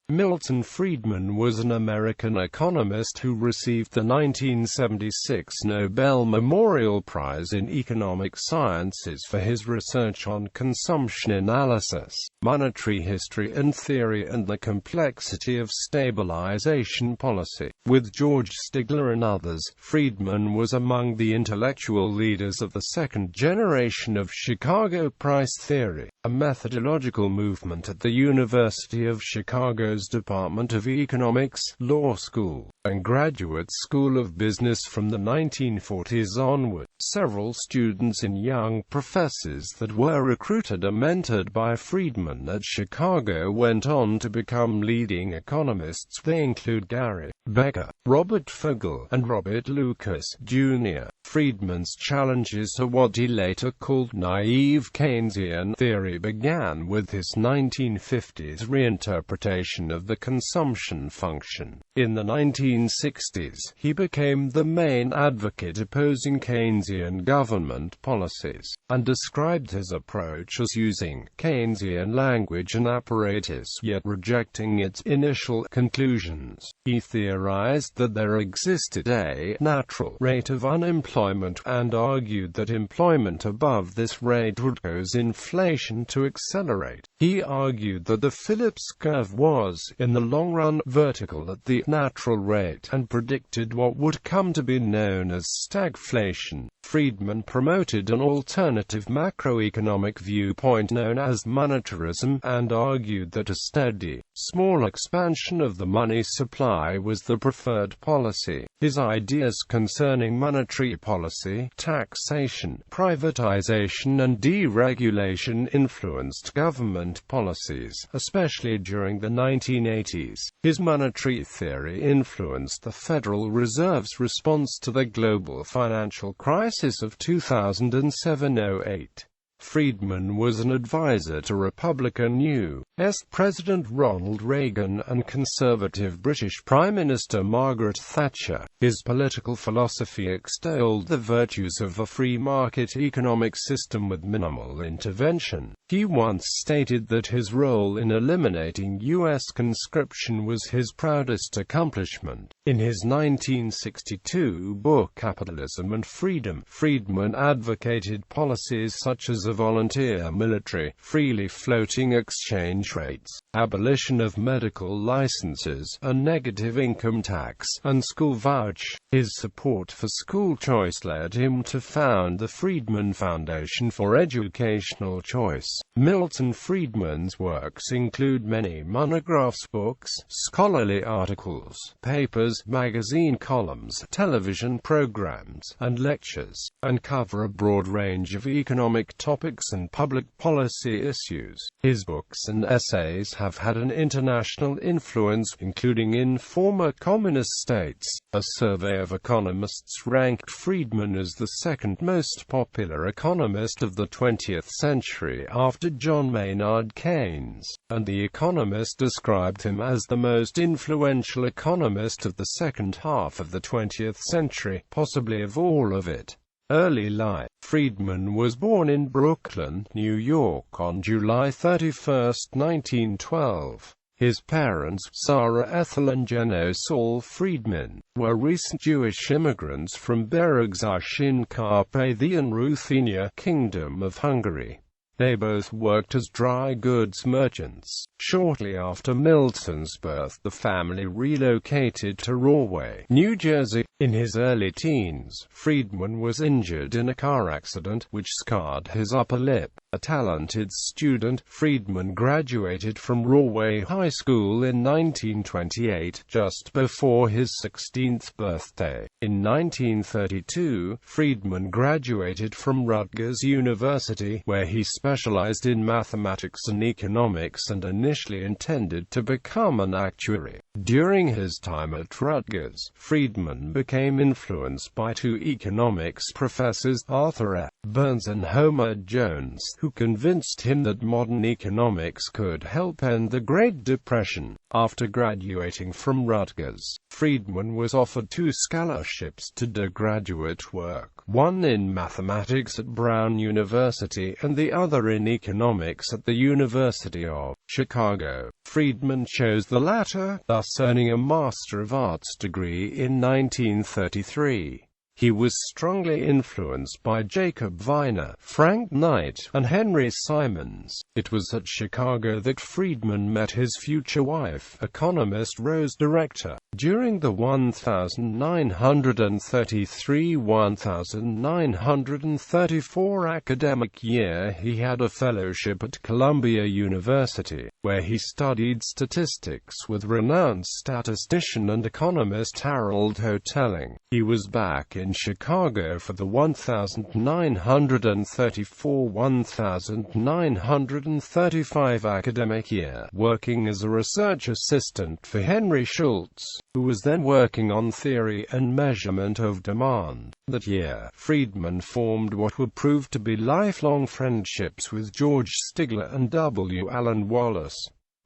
Milton Friedman was an American economist who received the 1976 Nobel Memorial Prize in Economic Sciences for his research on consumption analysis, monetary history and theory, and the complexity of stabilization policy. With George Stigler and others, Friedman was among the intellectual leaders of the second generation of Chicago price theory, a methodological movement at the University of Chicago's Department of Economics, Law School, and Graduate School of Business from the 1940s onward. Several students and young professors that were recruited or mentored by Friedman at Chicago went on to become leading economists. They include Gary Becker, Robert Fogel, and Robert Lucas, Jr. Friedman's challenges to what he later called naive Keynesian theory began with his 1950s reinterpretation of the consumption function. In the 1960s, he became the main advocate opposing Keynesian government policies, and described his approach as using Keynesian language and apparatus yet rejecting its initial conclusions. He theorized that there existed a natural rate of unemployment, and argued that employment above this rate would cause inflation to accelerate. He argued that the Phillips curve was, in the long run, vertical at the natural rate, and predicted what would come to be known as stagflation. Friedman promoted an alternative macroeconomic viewpoint known as monetarism, and argued that a steady, small expansion of the money supply was the preferred policy. His ideas concerning monetary policy, taxation, privatization and deregulation influenced government policies, especially during the 1980s. His monetary theory influenced the Federal Reserve's response to the global financial crisis of 2007-08. Friedman was an advisor to Republican U.S. President Ronald Reagan and conservative British Prime Minister Margaret Thatcher. His political philosophy extolled the virtues of a free market economic system with minimal intervention. He once stated that his role in eliminating U.S. conscription was his proudest accomplishment. In his 1962 book Capitalism and Freedom, Friedman advocated policies such as a volunteer military, freely floating exchange rates, abolition of medical licenses, a negative income tax, and school vouch. His support for school choice led him to found the Friedman Foundation for Educational Choice. Milton Friedman's works include many monographs, books, scholarly articles, papers, magazine columns, television programs, and lectures, and cover a broad range of economic topics and public policy issues. His books and essays have had an international influence, including in former communist states. A survey of economists ranked Friedman as the second most popular economist of the 20th century after John Maynard Keynes, and The Economist described him as the most influential economist of the second half of the 20th century, possibly of all of it. Early life. Friedman was born in Brooklyn, New York on July 31, 1912. His parents, Sarah Ethel and Jenno Saul Friedman, were recent Jewish immigrants from Beregzarch in Carpathian Ruthenia, Kingdom of Hungary. They both worked as dry goods merchants. Shortly after Milton's birth, the family relocated to Rahway, New Jersey. In his early teens, Friedman was injured in a car accident, which scarred his upper lip. A talented student, Friedman graduated from Rahway High School in 1928, just before his 16th birthday. In 1932, Friedman graduated from Rutgers University, where he specialized in mathematics and economics and initially intended to become an actuary. During his time at Rutgers, Friedman became influenced by two economics professors, Arthur F. Burns and Homer Jones, who convinced him that modern economics could help end the Great Depression. After graduating from Rutgers, Friedman was offered 2 scholarships to do graduate work. one in mathematics at Brown University and the other in economics at the University of Chicago. Friedman chose the latter, thus earning a Master of Arts degree in 1933. He was strongly influenced by Jacob Viner, Frank Knight, and Henry Simons. It was at Chicago that Friedman met his future wife, economist Rose Director. During the 1933–1934 academic year, he had a fellowship at Columbia University, where he studied statistics with renowned statistician and economist Harold Hotelling. He was back in Chicago for the 1934–1935 academic year, working as a research assistant for Henry Schultz, who was then working on theory and measurement of demand. That year, Friedman formed what would prove to be lifelong friendships with George Stigler and W. Allen Wallace.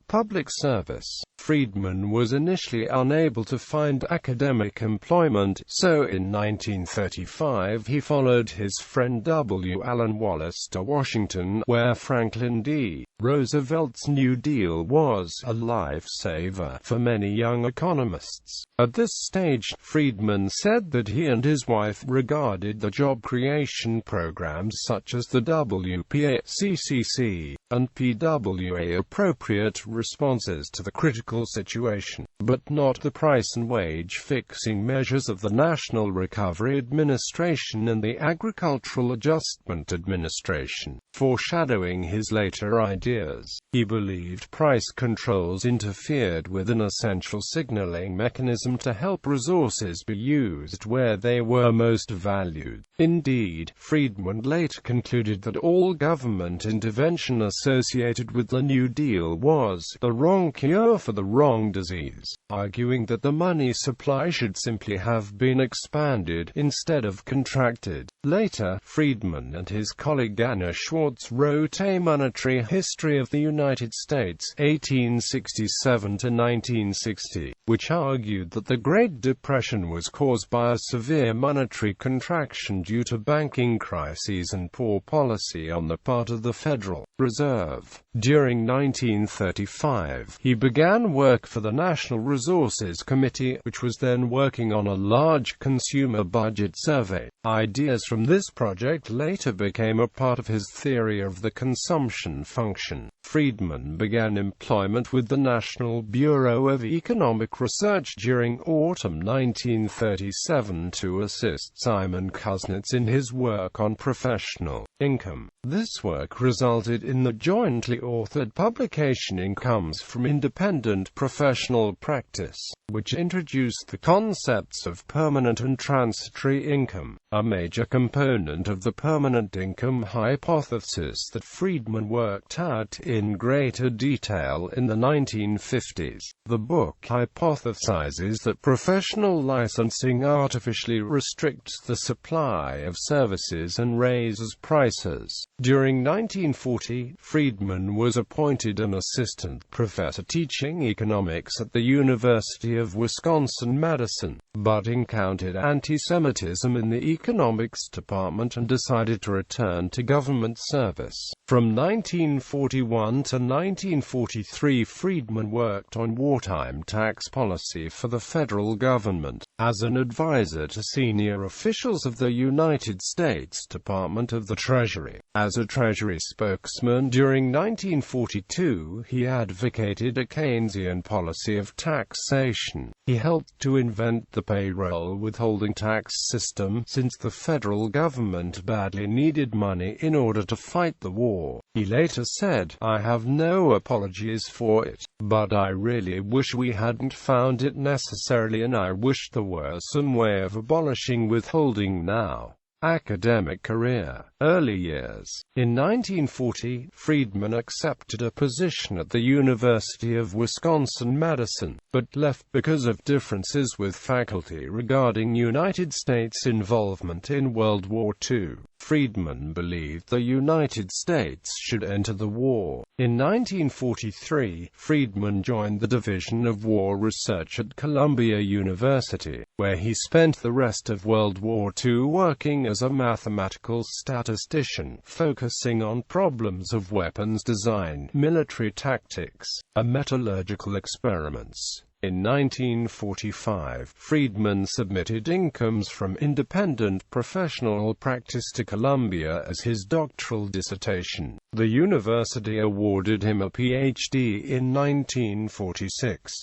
Public service. Friedman was initially unable to find academic employment, so in 1935 he followed his friend W. Allen Wallace to Washington, where Franklin D. Roosevelt's New Deal was a lifesaver for many young economists. At this stage, Friedman said that he and his wife regarded the job creation programs such as the WPA, CCC, and PWA appropriate responses to the critical situation, but not the price and wage fixing measures of the National Recovery Administration and the Agricultural Adjustment Administration. Foreshadowing his later ideas, he believed price controls interfered with an essential signaling mechanism to help resources be used where they were most valued. Indeed, Friedman later concluded that all government intervention associated with the New Deal was the wrong cure for the wrong disease, arguing that the money supply should simply have been expanded instead of contracted. Later, Friedman and his colleague Anna Schwartz wrote A Monetary History of the United States, 1867–1960, which argued that the Great Depression was caused by a severe monetary contraction due to banking crises and poor policy on the part of the Federal Reserve. During 1935, he began work for the National Resources Committee, which was then working on a large consumer budget survey. Ideas from this project later became a part of his theory of the consumption function. Friedman began employment with the National Bureau of Economic Research during autumn 1937 to assist Simon Kuznets in his work on professional income. This work resulted in the jointly authored publication Incomes from Independent Professional Practice, which introduced the concepts of permanent and transitory income, a major component of the permanent income hypothesis that Friedman worked out in greater detail in the 1950s. The book hypothesizes that professional licensing artificially restricts the supply of services and raises prices. During 1940, Friedman was appointed an assistant professor teaching economics at the University of Wisconsin-Madison, but encountered anti-Semitism in the economics department and decided to return to government service. From 1941 to 1943, Friedman worked on wartime tax policy for the federal government, as an advisor to senior officials of the United States Department of the Treasury. As a Treasury spokesman during 1942, he advocated a Keynesian policy of taxation. He helped to invent the payroll withholding tax system, since the federal government badly needed money in order to fight the war. He later said, "I have no apologies for it, but I really wish we hadn't found it necessarily, and I wish there were some way of abolishing withholding now." Academic career. Early years. In 1940, Friedman accepted a position at the University of Wisconsin-Madison, but left because of differences with faculty regarding United States involvement in World War II. Friedman believed the United States should enter the war. In 1943, Friedman joined the Division of War Research at Columbia University, where he spent the rest of World War II working as a mathematical statistician, focusing on problems of weapons design, military tactics, and metallurgical experiments. In 1945, Friedman submitted incomes from independent professional practice to Columbia as his doctoral dissertation. The university awarded him a Ph.D. in 1946.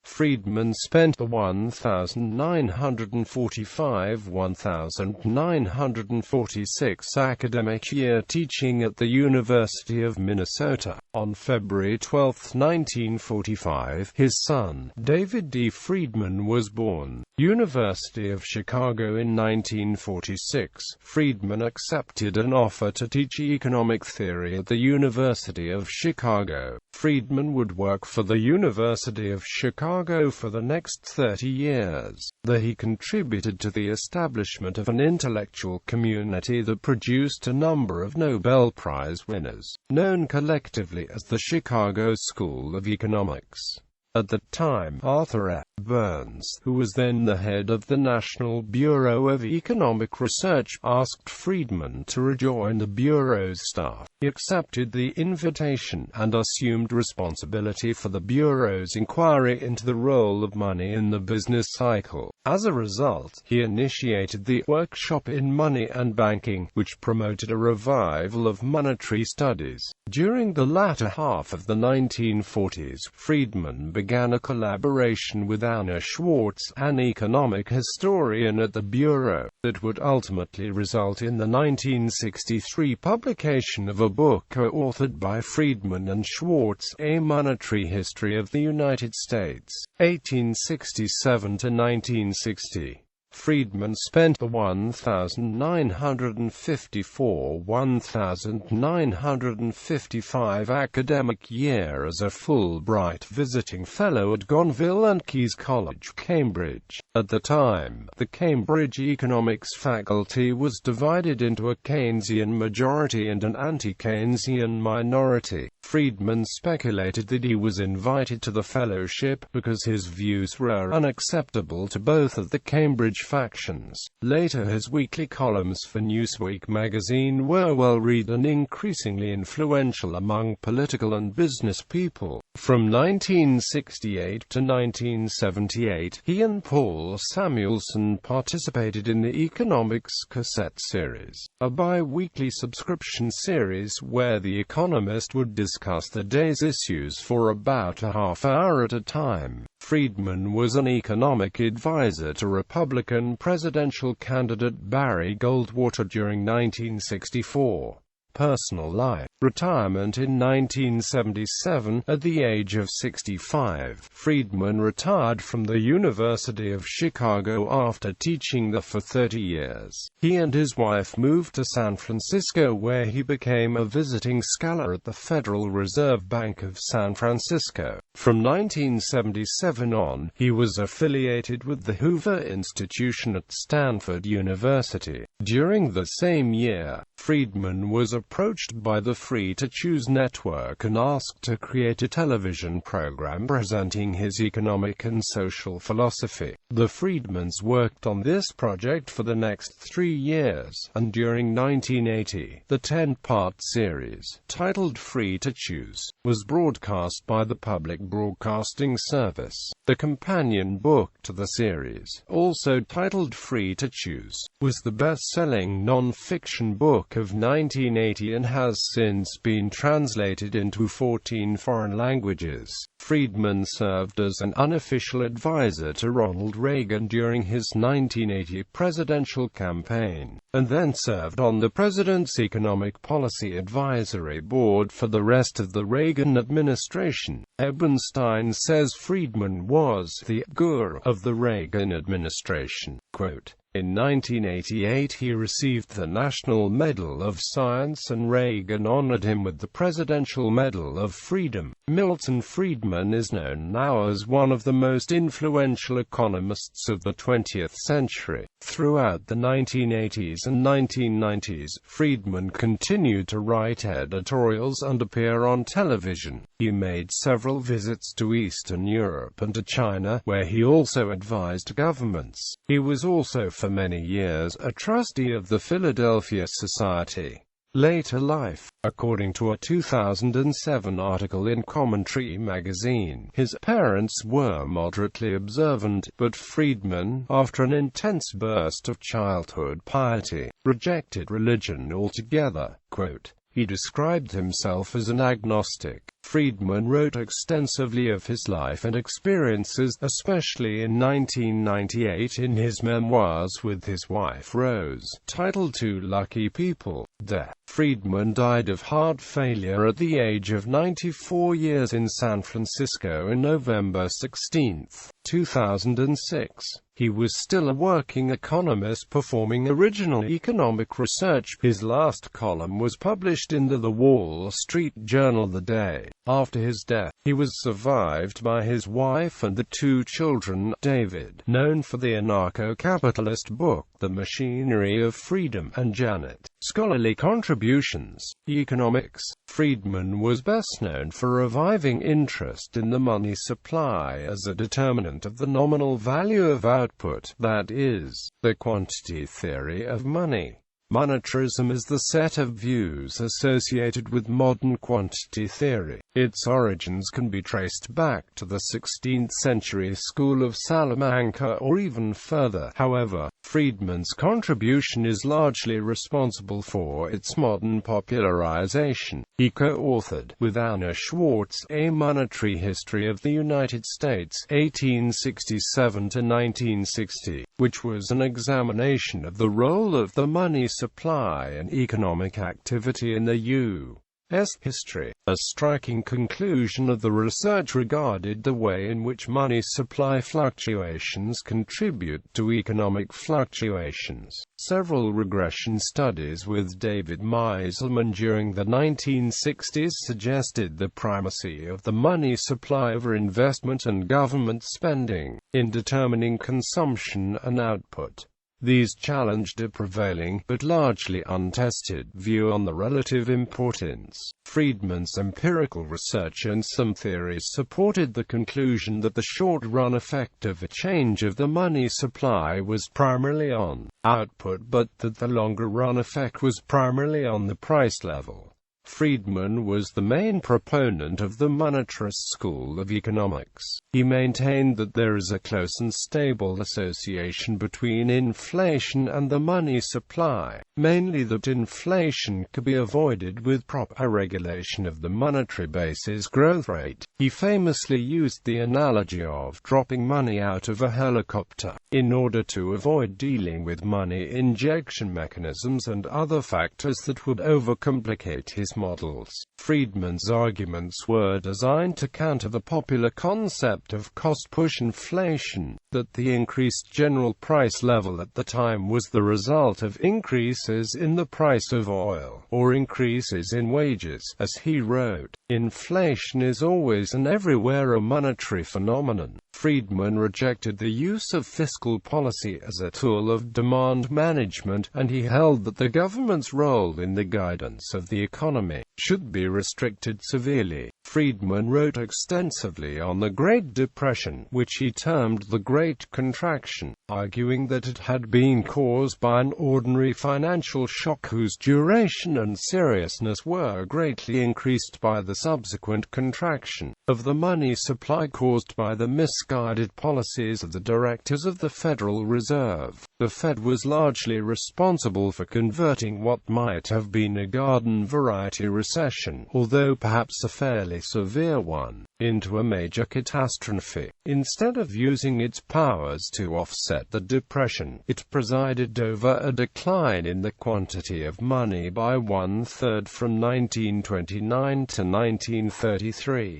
Friedman spent the 1945–1946 academic year teaching at the University of Minnesota. On February 12, 1945, his son, David D. Friedman, was born. University of Chicago in 1946, Friedman accepted an offer to teach economic theory at the University of Chicago. Friedman would work for the University of Chicago for the next 30 years. There he contributed to the establishment of an intellectual community that produced a number of Nobel Prize winners, known collectively as the Chicago School of Economics. At the time, Arthur F. Burns, who was then the head of the National Bureau of Economic Research, asked Friedman to rejoin the Bureau's staff. He accepted the invitation and assumed responsibility for the Bureau's inquiry into the role of money in the business cycle. As a result, he initiated the Workshop in Money and Banking, which promoted a revival of monetary studies. During the latter half of the 1940s, Friedman began a collaboration with Anna Schwartz, an economic historian at the Bureau, that would ultimately result in the 1963 publication of a book co-authored by Friedman and Schwartz, A Monetary History of the United States, 1867–1960. Friedman spent the 1954–1955 academic year as a Fulbright visiting fellow at Gonville and Caius College, Cambridge. At the time, the Cambridge economics faculty was divided into a Keynesian majority and an anti-Keynesian minority. Friedman speculated that he was invited to the fellowship because his views were unacceptable to both of the Cambridge factions. Later his weekly columns for Newsweek magazine were well-read and increasingly influential among political and business people. From 1968 to 1978, he and Paul Samuelson participated in the Economics Cassette series, a bi-weekly subscription series where The Economist would discuss the day's issues for about a half hour at a time. Friedman was an economic advisor to Republican presidential candidate Barry Goldwater during 1964. Personal life. Retirement in 1977. At the age of 65, Friedman retired from the University of Chicago after teaching there for 30 years. He and his wife moved to San Francisco, where he became a visiting scholar at the Federal Reserve Bank of San Francisco. From 1977 on, he was affiliated with the Hoover Institution at Stanford University. During the same year, Friedman was approached by the Free to Choose network and asked to create a television program presenting his economic and social philosophy. The Friedmans worked on this project for the next 3 years, and during 1980, the 10-part series, titled Free to Choose, was broadcast by the Public Broadcasting Service. The companion book to the series, also titled Free to Choose, was the best-selling non-fiction book of 1980 and has since been translated into 14 foreign languages. Friedman served as an unofficial advisor to Ronald Reagan during his 1980 presidential campaign, and then served on the President's Economic Policy Advisory Board for the rest of the Reagan administration. Ebenstein says Friedman was the guru of the Reagan administration. Quote, In 1988 he received the National Medal of Science and Reagan honored him with the Presidential Medal of Freedom. Milton Friedman is known now as one of the most influential economists of the 20th century. Throughout the 1980s and 1990s, Friedman continued to write editorials and appear on television. He made several visits to Eastern Europe and to China, where he also advised governments. He was also for many years a trustee of the Philadelphia Society. Later life. According to a 2007 article in Commentary magazine, his parents were moderately observant, but Friedman, after an intense burst of childhood piety, rejected religion altogether. Quote, he described himself as an agnostic. Friedman wrote extensively of his life and experiences, especially in 1998 in his memoirs with his wife Rose, titled Two Lucky People. Death. Friedman died of heart failure at the age of 94 years in San Francisco on November 16, 2006. He was still a working economist performing original economic research. His last column was published in the Wall Street Journal the day after his death. He was survived by his wife and the two children. David, known for the anarcho-capitalist book The Machinery of Freedom, and Janet. Scholarly contributions. Economics. Friedman was best known for reviving interest in the money supply as a determinant of the nominal value of output, that is, the quantity theory of money. Monetarism is the set of views associated with modern quantity theory. Its origins can be traced back to the 16th century school of Salamanca or even further. However, Friedman's contribution is largely responsible for its modern popularization. He co-authored, with Anna Schwartz, A Monetary History of the United States, 1867 to 1960, which was an examination of the role of the money supply in economic activity in the U.S. history. A striking conclusion of the research regarded the way in which money supply fluctuations contribute to economic fluctuations. Several regression studies with David Meiselman during the 1960s suggested the primacy of the money supply over investment and government spending in determining consumption and output. These challenged a prevailing, but largely untested, view on the relative importance. Friedman's empirical research and some theories supported the conclusion that the short-run effect of a change of the money supply was primarily on output, but that the longer-run effect was primarily on the price level. Friedman was the main proponent of the monetarist school of economics. He maintained that there is a close and stable association between inflation and the money supply, mainly that inflation could be avoided with proper regulation of the monetary base's growth rate. He famously used the analogy of dropping money out of a helicopter, in order to avoid dealing with money injection mechanisms and other factors that would overcomplicate his models. Friedman's arguments were designed to counter the popular concept of cost-push inflation, that the increased general price level at the time was the result of increases in the price of oil, or increases in wages. As he wrote, inflation is always and everywhere a monetary phenomenon. Friedman rejected the use of fiscal policy as a tool of demand management, and he held that the government's role in the guidance of the economy should be restricted severely. Friedman wrote extensively on the Great Depression, which he termed the Great Contraction, arguing that it had been caused by an ordinary financial shock whose duration and seriousness were greatly increased by the subsequent contraction of the money supply caused by the misguided policies of the directors of the Federal Reserve. The Fed was largely responsible for converting what might have been a garden-variety recession, although perhaps a fairly severe one, into a major catastrophe. Instead of using its powers to offset the depression, it presided over a decline in the quantity of money by one-third from 1929 to 1933.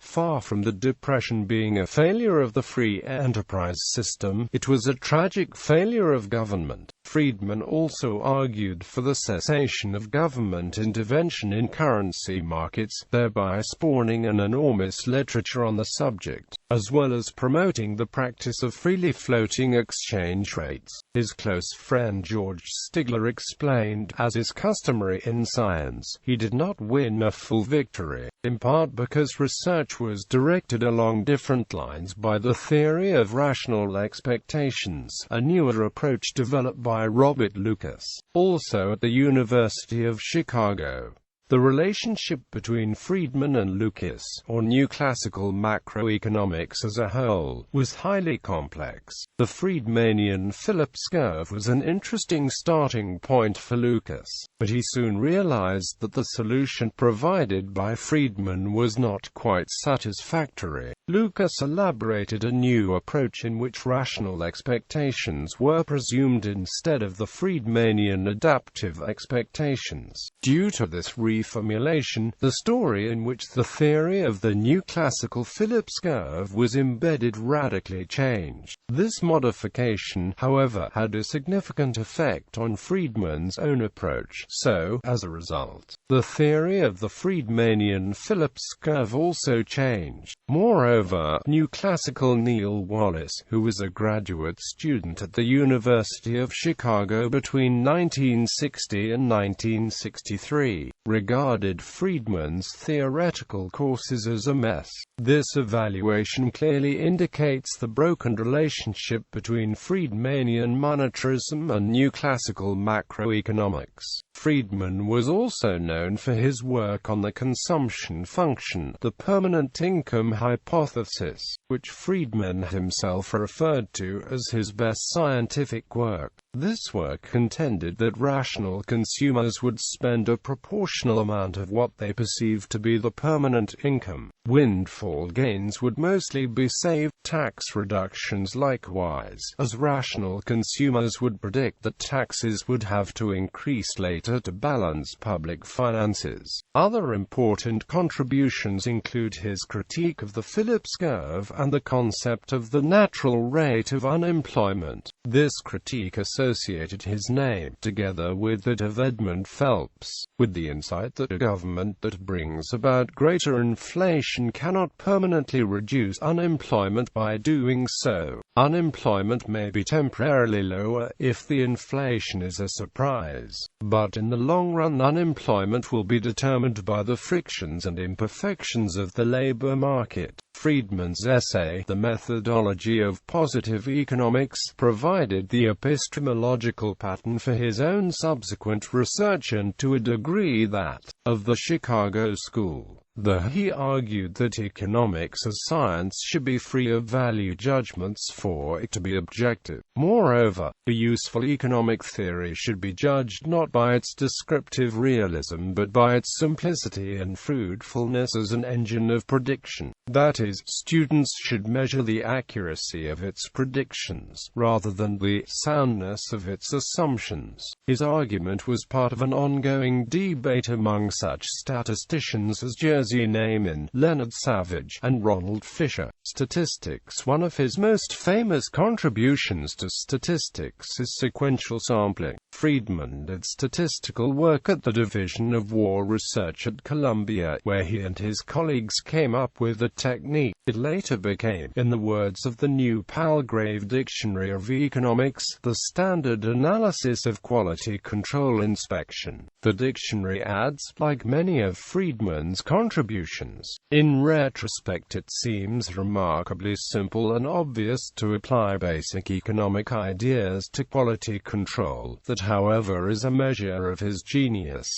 Far from the Depression being a failure of the free enterprise system, it was a tragic failure of government. Friedman also argued for the cessation of government intervention in currency markets, thereby spawning an enormous literature on the subject, as well as promoting the practice of freely floating exchange rates. His close friend George Stigler explained, as is customary in science, he did not win a full victory, in part because research was directed along different lines by the theory of rational expectations, a newer approach developed by Robert Lucas, also at the University of Chicago. The relationship between Friedman and Lucas, or New Classical Macroeconomics as a whole, was highly complex. The Friedmanian Phillips curve was an interesting starting point for Lucas, but he soon realized that the solution provided by Friedman was not quite satisfactory. Lucas elaborated a new approach in which rational expectations were presumed instead of the Friedmanian adaptive expectations. Due to this reformulation, the story in which the theory of the New Classical Phillips curve was embedded radically changed. This modification, however, had a significant effect on Friedman's own approach, so, as a result, the theory of the Friedmanian Phillips curve also changed. Moreover, New Classical Neil Wallace, who was a graduate student at the University of Chicago between 1960 and 1963, regarded Friedman's theoretical courses as a mess. This evaluation clearly indicates the broken relationship between Friedmanian monetarism and New Classical macroeconomics. Friedman was also known for his work on the consumption function, the permanent income hypothesis, which Friedman himself referred to as his best scientific work. This work contended that rational consumers would spend a proportional amount of what they perceived to be the permanent income. Windfall gains would mostly be saved, tax reductions likewise, as rational consumers would predict that taxes would have to increase later to balance public finances. Other important contributions include his critique of the Phillips curve and the concept of the natural rate of unemployment. This critique associated his name, together with that of Edmund Phelps, with the insight that a government that brings about greater inflation cannot permanently reduce unemployment by doing so. Unemployment may be temporarily lower if the inflation is a surprise, but in the long run unemployment will be determined by the frictions and imperfections of the labor market. Friedman's essay, The Methodology of Positive Economics, provided the epistemological pattern for his own subsequent research and, to a degree, that of the Chicago School. He argued that economics as science should be free of value judgments for it to be objective. Moreover, a useful economic theory should be judged not by its descriptive realism but by its simplicity and fruitfulness as an engine of prediction. That is, students should measure the accuracy of its predictions, rather than the soundness of its assumptions. His argument was part of an ongoing debate among such statisticians as Jerzy Neyman, Leonard Savage, and Ronald Fisher. Statistics. One of his most famous contributions to statistics is sequential sampling. Friedman did statistical work at the Division of War Research at Columbia, where he and his colleagues came up with a technique. It later became, in the words of the new Palgrave Dictionary of Economics, the standard analysis of quality control inspection. The dictionary adds, like many of Friedman's contributions, in retrospect it seems remarkably simple and obvious to apply basic economic ideas to quality control. That, however, is a measure of his genius.